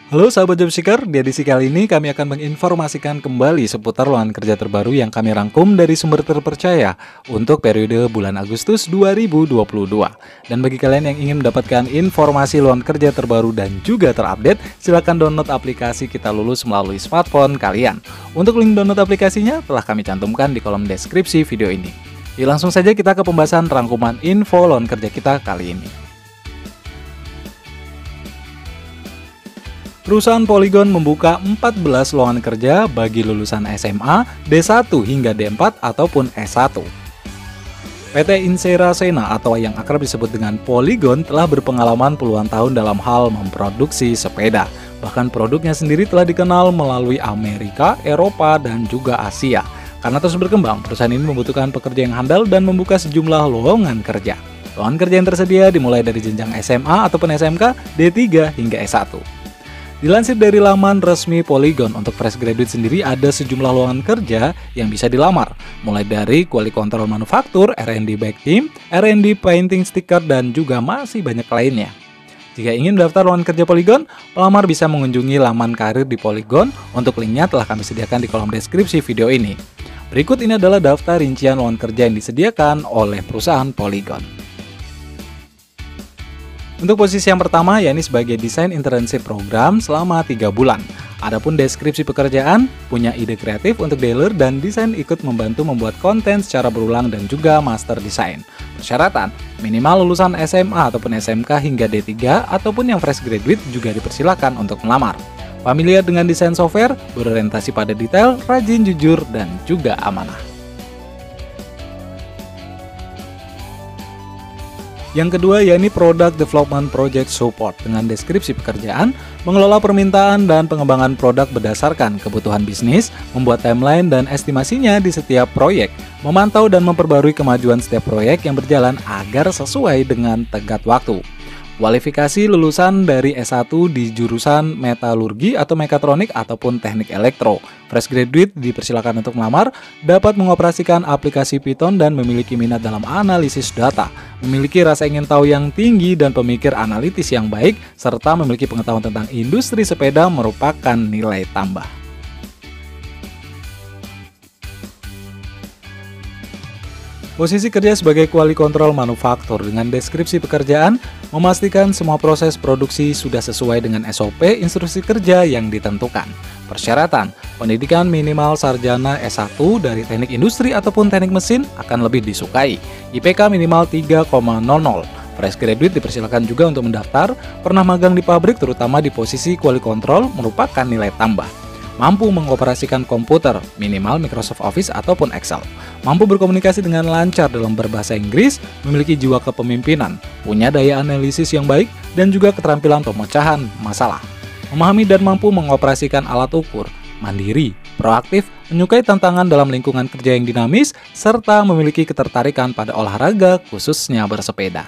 Halo sahabat Jobseeker, di edisi kali ini kami akan menginformasikan kembali seputar lowongan kerja terbaru yang kami rangkum dari sumber terpercaya untuk periode bulan Agustus 2022. Dan bagi kalian yang ingin mendapatkan informasi lowongan kerja terbaru dan juga terupdate, silakan download aplikasi Kita Lulus melalui smartphone kalian. Untuk link download aplikasinya telah kami cantumkan di kolom deskripsi video ini. Yuk langsung saja kita ke pembahasan rangkuman info lowongan kerja kita kali ini. Perusahaan Polygon membuka 14 lowongan kerja bagi lulusan SMA, D1 hingga D4 ataupun S1. PT Insera Sena atau yang akrab disebut dengan Polygon telah berpengalaman puluhan tahun dalam hal memproduksi sepeda. Bahkan produknya sendiri telah dikenal melalui Amerika, Eropa, dan juga Asia. Karena terus berkembang, perusahaan ini membutuhkan pekerja yang handal dan membuka sejumlah lowongan kerja. Lowongan kerja yang tersedia dimulai dari jenjang SMA ataupun SMK, D3 hingga S1. Dilansir dari laman resmi Polygon, untuk fresh graduate sendiri ada sejumlah lowongan kerja yang bisa dilamar, mulai dari quality control manufaktur, R&D back team, R&D painting sticker, dan juga masih banyak lainnya. Jika ingin mendaftar lowongan kerja Polygon, pelamar bisa mengunjungi laman karir di Polygon. Untuk linknya telah kami sediakan di kolom deskripsi video ini. Berikut ini adalah daftar rincian lowongan kerja yang disediakan oleh perusahaan Polygon. Untuk posisi yang pertama, yakni sebagai desain internship program selama 3 bulan. Adapun deskripsi pekerjaan, punya ide kreatif untuk dealer dan desain ikut membantu membuat konten secara berulang dan juga master desain. Persyaratan, minimal lulusan SMA ataupun SMK hingga D3 ataupun yang fresh graduate juga dipersilakan untuk melamar. Familiar dengan desain software, berorientasi pada detail, rajin, jujur, dan juga amanah. Yang kedua yakni Product Development Project Support dengan deskripsi pekerjaan, mengelola permintaan dan pengembangan produk berdasarkan kebutuhan bisnis, membuat timeline dan estimasinya di setiap proyek, memantau dan memperbarui kemajuan setiap proyek yang berjalan agar sesuai dengan tenggat waktu. Kualifikasi lulusan dari S1 di jurusan metalurgi atau mekatronik ataupun teknik elektro. Fresh graduate dipersilakan untuk melamar, dapat mengoperasikan aplikasi Python dan memiliki minat dalam analisis data, memiliki rasa ingin tahu yang tinggi dan pemikir analitis yang baik, serta memiliki pengetahuan tentang industri sepeda merupakan nilai tambah. Posisi kerja sebagai quality control manufaktur dengan deskripsi pekerjaan, memastikan semua proses produksi sudah sesuai dengan SOP instruksi kerja yang ditentukan. Persyaratan, pendidikan minimal sarjana S1 dari teknik industri ataupun teknik mesin akan lebih disukai. IPK minimal 3,00. Fresh graduate dipersilakan juga untuk mendaftar, pernah magang di pabrik terutama di posisi quality control merupakan nilai tambah. Mampu mengoperasikan komputer, minimal Microsoft Office ataupun Excel. Mampu berkomunikasi dengan lancar dalam berbahasa Inggris, memiliki jiwa kepemimpinan, punya daya analisis yang baik, dan juga keterampilan pemecahan masalah. Memahami dan mampu mengoperasikan alat ukur, mandiri, proaktif, menyukai tantangan dalam lingkungan kerja yang dinamis, serta memiliki ketertarikan pada olahraga khususnya bersepeda.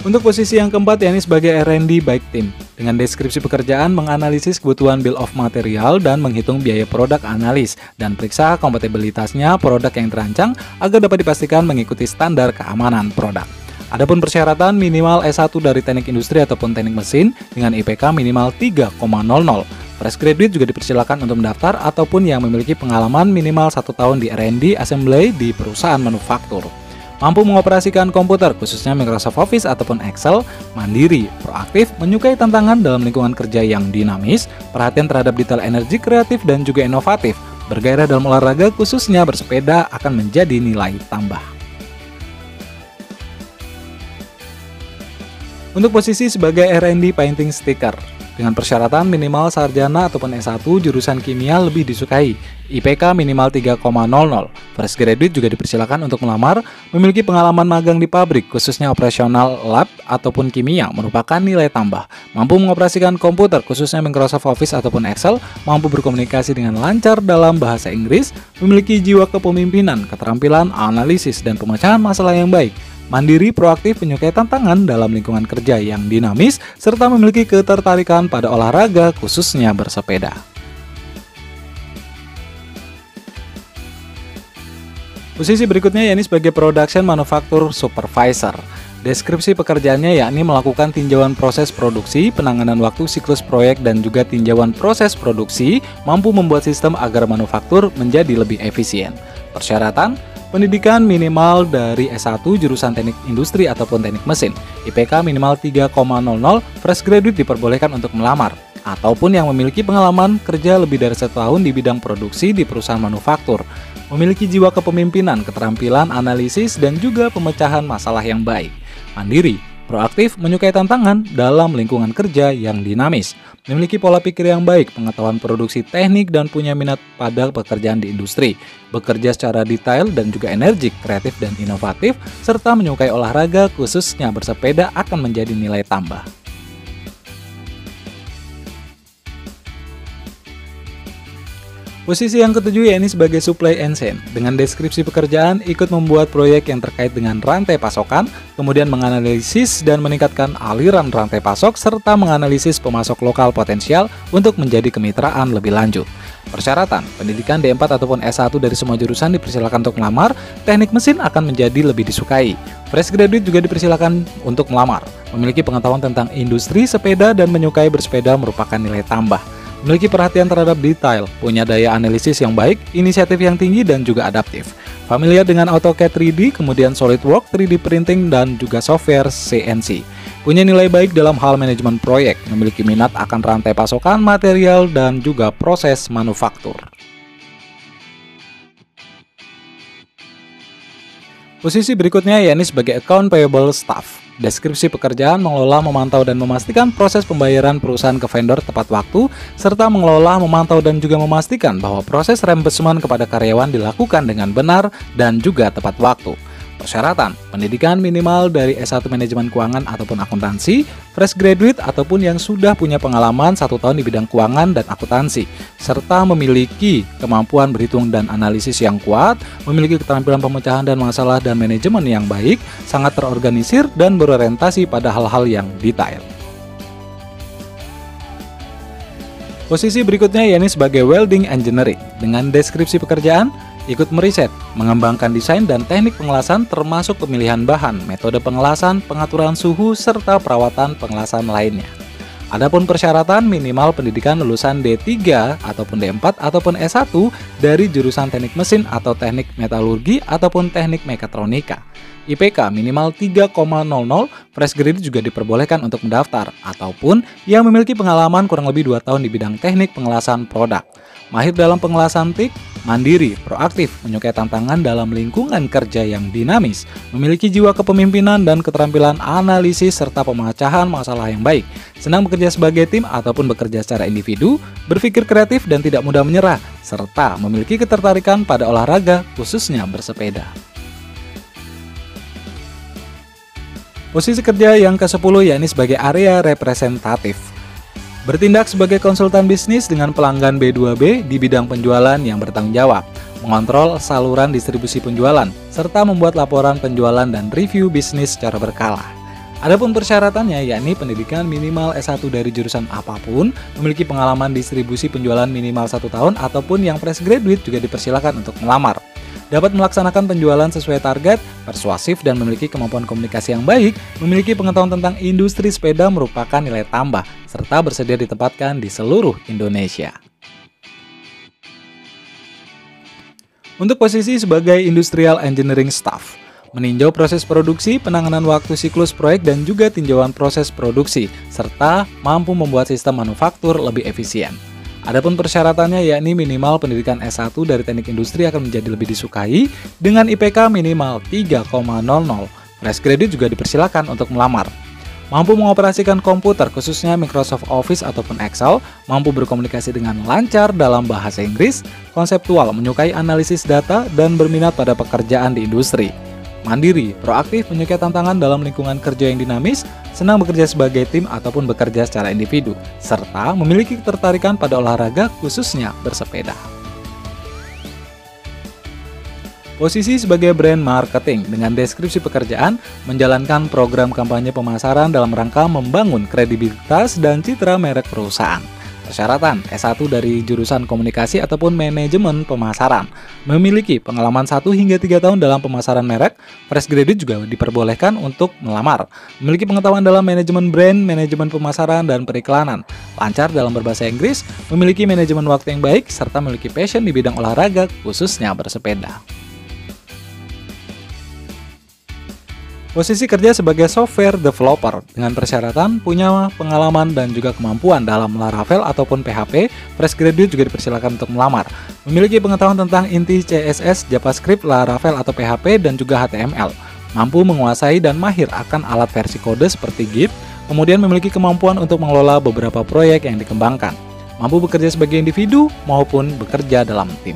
Untuk posisi yang keempat yakni sebagai R&D Bike Team. Dengan deskripsi pekerjaan menganalisis kebutuhan bill of material dan menghitung biaya produk analis dan periksa kompatibilitasnya produk yang terancang agar dapat dipastikan mengikuti standar keamanan produk. Adapun persyaratan minimal S1 dari teknik industri ataupun teknik mesin dengan IPK minimal 3,00. Fresh graduate juga dipersilakan untuk mendaftar ataupun yang memiliki pengalaman minimal 1 tahun di R&D assembly di perusahaan manufaktur. Mampu mengoperasikan komputer, khususnya Microsoft Office ataupun Excel, mandiri, proaktif, menyukai tantangan dalam lingkungan kerja yang dinamis, perhatian terhadap detail energi kreatif dan juga inovatif, bergairah dalam olahraga khususnya bersepeda akan menjadi nilai tambah. Untuk posisi sebagai R&D painting sticker, dengan persyaratan minimal sarjana ataupun S1 jurusan kimia lebih disukai, IPK minimal 3,00. Fresh graduate juga dipersilakan untuk melamar, memiliki pengalaman magang di pabrik, khususnya operasional lab ataupun kimia, merupakan nilai tambah. Mampu mengoperasikan komputer, khususnya Microsoft Office ataupun Excel, mampu berkomunikasi dengan lancar dalam bahasa Inggris, memiliki jiwa kepemimpinan, keterampilan analisis dan pemecahan masalah yang baik. Mandiri, proaktif, menyukai tantangan dalam lingkungan kerja yang dinamis, serta memiliki ketertarikan pada olahraga khususnya bersepeda. Posisi berikutnya yakni sebagai Production Manufacture Supervisor. Deskripsi pekerjaannya yakni melakukan tinjauan proses produksi, penanganan waktu siklus proyek, dan juga tinjauan proses produksi, mampu membuat sistem agar manufaktur menjadi lebih efisien. Persyaratan, pendidikan minimal dari S1 jurusan teknik industri ataupun teknik mesin, IPK minimal 3,00, fresh graduate diperbolehkan untuk melamar, ataupun yang memiliki pengalaman kerja lebih dari 1 tahun di bidang produksi di perusahaan manufaktur, memiliki jiwa kepemimpinan, keterampilan analisis, dan juga pemecahan masalah yang baik. Mandiri, proaktif, menyukai tantangan dalam lingkungan kerja yang dinamis, memiliki pola pikir yang baik, pengetahuan produksi teknik, dan punya minat pada pekerjaan di industri, bekerja secara detail dan juga energik, kreatif dan inovatif, serta menyukai olahraga khususnya bersepeda akan menjadi nilai tambah. Posisi yang ketujuh yakni sebagai supply and chain. Dengan deskripsi pekerjaan, ikut membuat proyek yang terkait dengan rantai pasokan, kemudian menganalisis dan meningkatkan aliran rantai pasok, serta menganalisis pemasok lokal potensial untuk menjadi kemitraan lebih lanjut. Persyaratan, pendidikan D4 ataupun S1 dari semua jurusan dipersilakan untuk melamar, teknik mesin akan menjadi lebih disukai. Fresh graduate juga dipersilakan untuk melamar, memiliki pengetahuan tentang industri sepeda dan menyukai bersepeda merupakan nilai tambah. Memiliki perhatian terhadap detail, punya daya analisis yang baik, inisiatif yang tinggi, dan juga adaptif. Familiar dengan AutoCAD 3D, kemudian SolidWorks, 3D printing, dan juga software CNC. Punya nilai baik dalam hal manajemen proyek, memiliki minat akan rantai pasokan, material, dan juga proses manufaktur. Posisi berikutnya yakni sebagai Account Payable Staff. Deskripsi pekerjaan mengelola, memantau, dan memastikan proses pembayaran perusahaan ke vendor tepat waktu, serta mengelola, memantau, dan juga memastikan bahwa proses reimbursement kepada karyawan dilakukan dengan benar dan juga tepat waktu. Persyaratan, pendidikan minimal dari S1 Manajemen Keuangan ataupun Akuntansi, fresh graduate ataupun yang sudah punya pengalaman 1 tahun di bidang keuangan dan akuntansi, serta memiliki kemampuan berhitung dan analisis yang kuat, memiliki keterampilan pemecahan dan masalah dan manajemen yang baik, sangat terorganisir dan berorientasi pada hal-hal yang detail. Posisi berikutnya yakni sebagai welding engineering. Dengan deskripsi pekerjaan, ikut meriset, mengembangkan desain dan teknik pengelasan termasuk pemilihan bahan, metode pengelasan, pengaturan suhu, serta perawatan pengelasan lainnya. Adapun persyaratan minimal pendidikan lulusan D3 ataupun D4 ataupun S1 dari jurusan teknik mesin atau teknik metalurgi ataupun teknik mekatronika. IPK minimal 3,00, fresh graduate juga diperbolehkan untuk mendaftar, ataupun yang memiliki pengalaman kurang lebih 2 tahun di bidang teknik pengelasan produk. Mahir dalam pengelasan TIK, mandiri, proaktif, menyukai tantangan dalam lingkungan kerja yang dinamis, memiliki jiwa kepemimpinan dan keterampilan analisis serta pemecahan masalah yang baik, senang bekerja sebagai tim ataupun bekerja secara individu, berpikir kreatif dan tidak mudah menyerah, serta memiliki ketertarikan pada olahraga, khususnya bersepeda. Posisi kerja yang ke-10 yakni sebagai area representatif. Bertindak sebagai konsultan bisnis dengan pelanggan B2B di bidang penjualan yang bertanggung jawab, mengontrol saluran distribusi penjualan, serta membuat laporan penjualan dan review bisnis secara berkala. Adapun persyaratannya yakni pendidikan minimal S1 dari jurusan apapun, memiliki pengalaman distribusi penjualan minimal 1 tahun, ataupun yang fresh graduate juga dipersilakan untuk melamar. Dapat melaksanakan penjualan sesuai target, persuasif dan memiliki kemampuan komunikasi yang baik, memiliki pengetahuan tentang industri sepeda merupakan nilai tambah, serta bersedia ditempatkan di seluruh Indonesia. Untuk posisi sebagai Industrial Engineering Staff, meninjau proses produksi, penanganan waktu siklus proyek dan juga tinjauan proses produksi, serta mampu membuat sistem manufaktur lebih efisien. Adapun persyaratannya yakni minimal pendidikan S1 dari teknik industri akan menjadi lebih disukai dengan IPK minimal 3,00. Fresh graduate juga dipersilakan untuk melamar. Mampu mengoperasikan komputer khususnya Microsoft Office ataupun Excel, mampu berkomunikasi dengan lancar dalam bahasa Inggris, konseptual, menyukai analisis data dan berminat pada pekerjaan di industri. Mandiri, proaktif, menyukai tantangan dalam lingkungan kerja yang dinamis, senang bekerja sebagai tim ataupun bekerja secara individu, serta memiliki ketertarikan pada olahraga khususnya bersepeda. Posisi sebagai brand marketing dengan deskripsi pekerjaan, menjalankan program kampanye pemasaran dalam rangka membangun kredibilitas dan citra merek perusahaan. Persyaratan S1 dari jurusan komunikasi ataupun manajemen pemasaran. Memiliki pengalaman 1 hingga 3 tahun dalam pemasaran merek. Fresh graduate juga diperbolehkan untuk melamar. Memiliki pengetahuan dalam manajemen brand, manajemen pemasaran, dan periklanan. Lancar dalam berbahasa Inggris, memiliki manajemen waktu yang baik, serta memiliki passion di bidang olahraga, khususnya bersepeda. Posisi kerja sebagai software developer dengan persyaratan punya pengalaman dan juga kemampuan dalam Laravel ataupun PHP. Fresh graduate juga dipersilakan untuk melamar. Memiliki pengetahuan tentang inti CSS, JavaScript, Laravel atau PHP dan juga HTML. Mampu menguasai dan mahir akan alat versi kode seperti Git. Kemudian memiliki kemampuan untuk mengelola beberapa proyek yang dikembangkan. Mampu bekerja sebagai individu maupun bekerja dalam tim.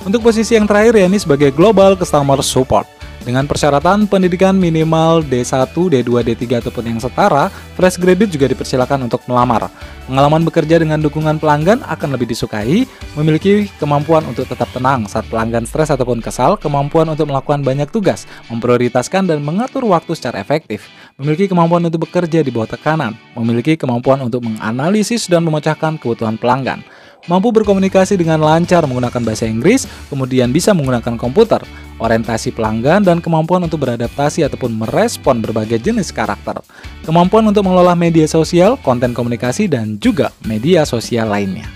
Untuk posisi yang terakhir yakni sebagai Global Customer Support. Dengan persyaratan pendidikan minimal D1, D2, D3 ataupun yang setara, fresh graduate juga dipersilakan untuk melamar. Pengalaman bekerja dengan dukungan pelanggan akan lebih disukai, memiliki kemampuan untuk tetap tenang saat pelanggan stres ataupun kesal, kemampuan untuk melakukan banyak tugas, memprioritaskan dan mengatur waktu secara efektif, memiliki kemampuan untuk bekerja di bawah tekanan, memiliki kemampuan untuk menganalisis dan memecahkan kebutuhan pelanggan, mampu berkomunikasi dengan lancar menggunakan bahasa Inggris, kemudian bisa menggunakan komputer, orientasi pelanggan, dan kemampuan untuk beradaptasi ataupun merespon berbagai jenis karakter, kemampuan untuk mengelola media sosial, konten komunikasi, dan juga media sosial lainnya.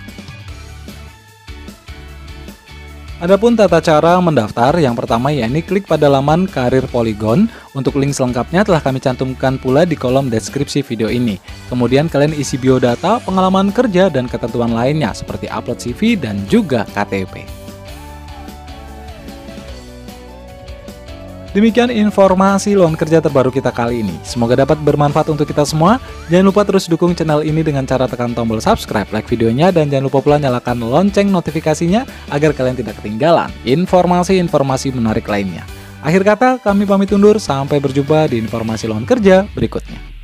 Adapun tata cara mendaftar, yang pertama yakni klik pada laman Karir Polygon. Untuk link selengkapnya telah kami cantumkan pula di kolom deskripsi video ini. Kemudian kalian isi biodata, pengalaman kerja, dan ketentuan lainnya seperti upload CV dan juga KTP. Demikian informasi lowongan kerja terbaru kita kali ini. Semoga dapat bermanfaat untuk kita semua. Jangan lupa terus dukung channel ini dengan cara tekan tombol subscribe, like videonya, dan jangan lupa pula nyalakan lonceng notifikasinya agar kalian tidak ketinggalan informasi-informasi menarik lainnya. Akhir kata, kami pamit undur. Sampai berjumpa di informasi lowongan kerja berikutnya.